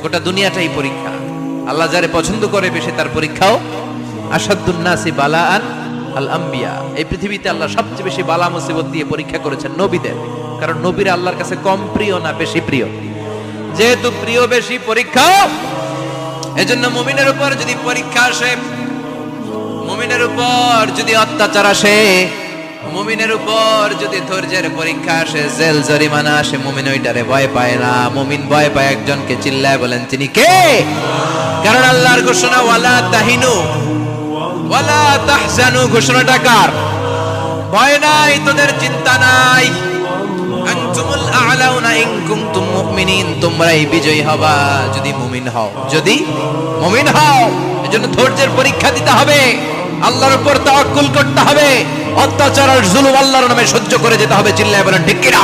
গোটা দুনিয়াটাই পরীক্ষা। আল্লাহ যারে পছন্দ করে বেশি তার পরীক্ষাও। আসাদুন নাসি বালাআন আল আম্বিয়া, এই পৃথিবীতে আল্লাহ সবচেয়ে বেশি বালা মুসিবত দিয়ে পরীক্ষা করেছেন নবীদের। কারণ নবীরা আল্লাহর কাছে কম প্রিয় না বেশি প্রিয়? যেহেতু প্রিয় বেশি, পরীক্ষা। এজন্য মুমিনের উপর যদি পরীক্ষা আসে, মুমিনের উপর যদি অত্যাচার আসে, মুমিনের উপর যদি ধৈর্যের পরীক্ষা আসে, জেল জরিমানা আসে, মুমিন ওইটারে ভয় পায় না। মুমিন ভয় পায় একজনকে, চিল্লায় বলেন তিনি কে? কারণ আল্লাহর ঘোষণা ওয়ালা তাহিনু ওয়ালা তাহজানু, ঘোষণাটা কার? ভয় নাই, তোদের চিন্তা নাই। আনতুমুল আ'লাউনা ইন কুনতুম মুমিনিন, তোমরাই বিজয়ী হবা যদি মুমিন হও, যদি মুমিন হও। এজন্য ধৈর্যের পরীক্ষা দিতে হবে, আল্লাহর উপর তাওয়াক্কুল করতে হবে, অত্যাচার আর জুলুম আল্লাহর নামে সহ্য করে যেতে হবে। চিল্লায় বলেন ঠিক কিনা?